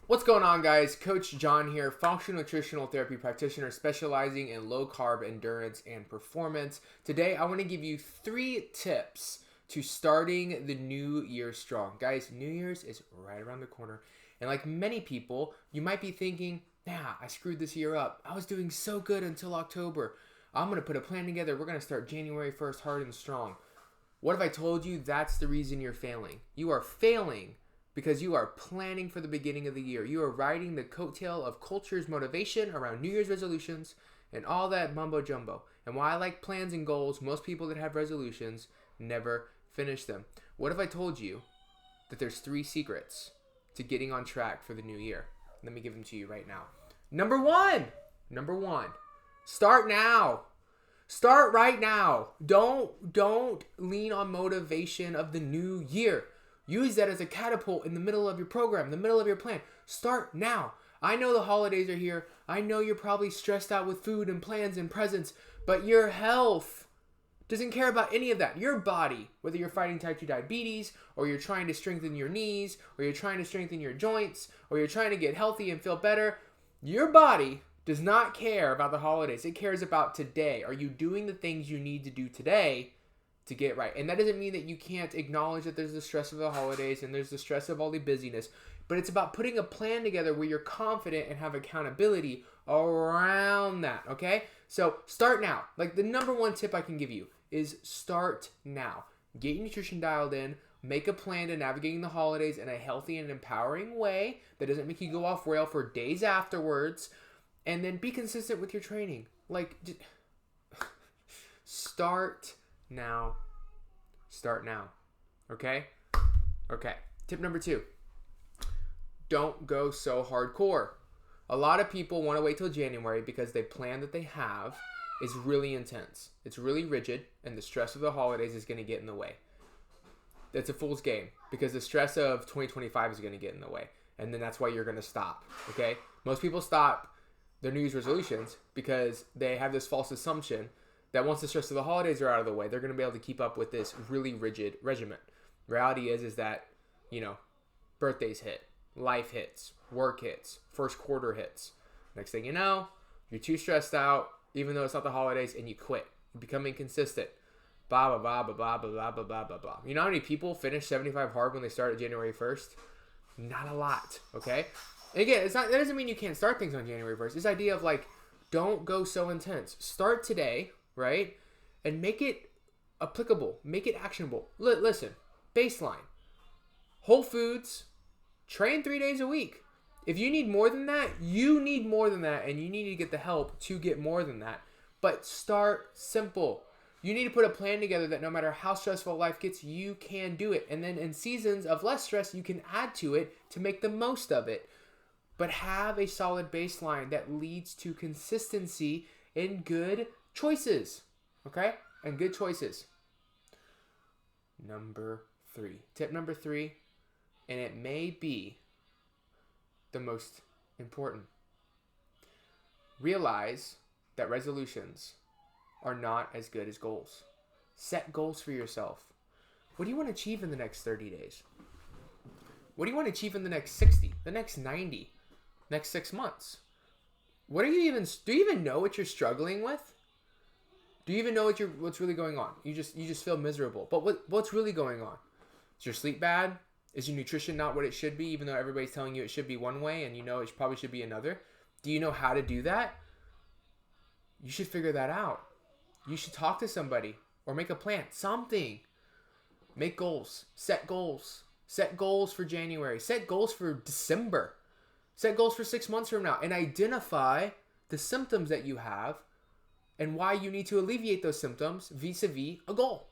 What's going on, guys? Coach John here, functional nutritional therapy practitioner specializing in low carb endurance and performance. Today, I want to give you 3 tips to starting the new year strong. Guys, New Year's is right around the corner. And like many people, you might be thinking, I screwed this year up. I was doing so good until October. I'm going to put a plan together. We're going to start January 1st hard and strong. What if I told you that's the reason you're failing? You are failing because you are planning for the beginning of the year. You are riding the coattail of culture's motivation around New Year's resolutions and all that mumbo jumbo. And while I like plans and goals, most people that have resolutions never finish them. What if I told you that there's 3 secrets to getting on track for the new year? Let me give them to you right now. Number one, start now. Start right now. Don't lean on motivation of the new year. Use that as a catapult in the middle of your program, the middle of your plan. Start now. I know the holidays are here. I know you're probably stressed out with food and plans and presents, but your health doesn't care about any of that. Your body, whether you're fighting type 2 diabetes, or you're trying to strengthen your knees, or you're trying to strengthen your joints, or you're trying to get healthy and feel better, your body does not care about the holidays. It cares about today. Are you doing the things you need to do today to get right? And that doesn't mean that you can't acknowledge that there's the stress of the holidays and there's the stress of all the busyness, but it's about putting a plan together where you're confident and have accountability around that, okay? So start now. Like the number one tip I can give you is start now. Get your nutrition dialed in, make a plan to navigating the holidays in a healthy and empowering way that doesn't make you go off rail for days afterwards, and then be consistent with your training. Like, start now. Start now. Okay? Okay. Tip number 2. Don't go so hardcore. A lot of people want to wait till January because the plan that they have is really intense. It's really rigid, and the stress of the holidays is going to get in the way. That's a fool's game because the stress of 2025 is going to get in the way. And then that's why you're going to stop. Okay? Most people stop their New Year's resolutions because they have this false assumption that once the stress of the holidays are out of the way, they're going to be able to keep up with this really rigid regimen. Reality is that, birthdays hit, life hits, work hits, first quarter hits. Next thing you know, you're too stressed out, even though it's not the holidays, and you quit. You become inconsistent. Blah, blah, blah, blah, blah, blah, blah, blah, blah, blah. You know how many people finish 75 hard when they start at January 1st? Not a lot, okay? And again, that doesn't mean you can't start things on January 1st. This idea of don't go so intense. Start today, right? And make it applicable. Make it actionable. Listen, baseline. Whole Foods, train 3 days a week. If you need more than that, you need more than that, and you need to get the help to get more than that. But start simple. You need to put a plan together that no matter how stressful life gets, you can do it. And then in seasons of less stress, you can add to it to make the most of it. But have a solid baseline that leads to consistency in good choices. Okay? And good choices. Tip number 3, and it may be the most important. Realize that resolutions are not as good as goals. Set goals for yourself. What do you want to achieve in the next 30 days? What do you want to achieve in the next 60, the next 90, next 6 months? Do you even know what you're struggling with? Do you even know what's really going on? You just feel miserable. But what's really going on? Is your sleep bad? Is your nutrition not what it should be, even though everybody's telling you it should be one way and you know it probably should be another? Do you know how to do that? You should figure that out. You should talk to somebody or make a plan. Something. Make goals. Set goals. Set goals for January. Set goals for December. Set goals for 6 months from now. And identify the symptoms that you have and why you need to alleviate those symptoms vis-a-vis a goal.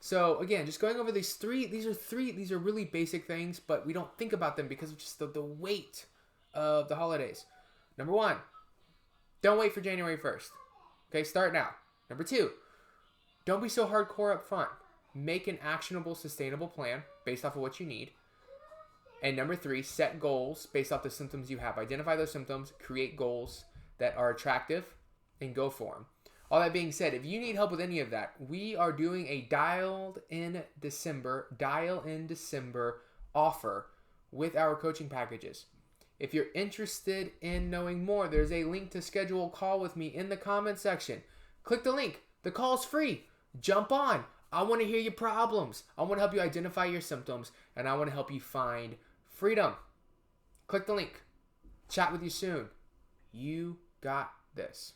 So again, just going over these are really basic things, but we don't think about them because of just the weight of the holidays. Number 1, don't wait for January 1st. Okay, start now. Number 2, don't be so hardcore up front. Make an actionable, sustainable plan based off of what you need. And number 3, set goals based off the symptoms you have. Identify those symptoms, create goals that are attractive, and go for them. All that being said, if you need help with any of that, we are doing a Dial in December offer with our coaching packages. If you're interested in knowing more, there's a link to schedule a call with me in the comment section. Click the link. The call's free. Jump on. I want to hear your problems. I want to help you identify your symptoms, and I want to help you find freedom. Click the link. Chat with you soon. You got this.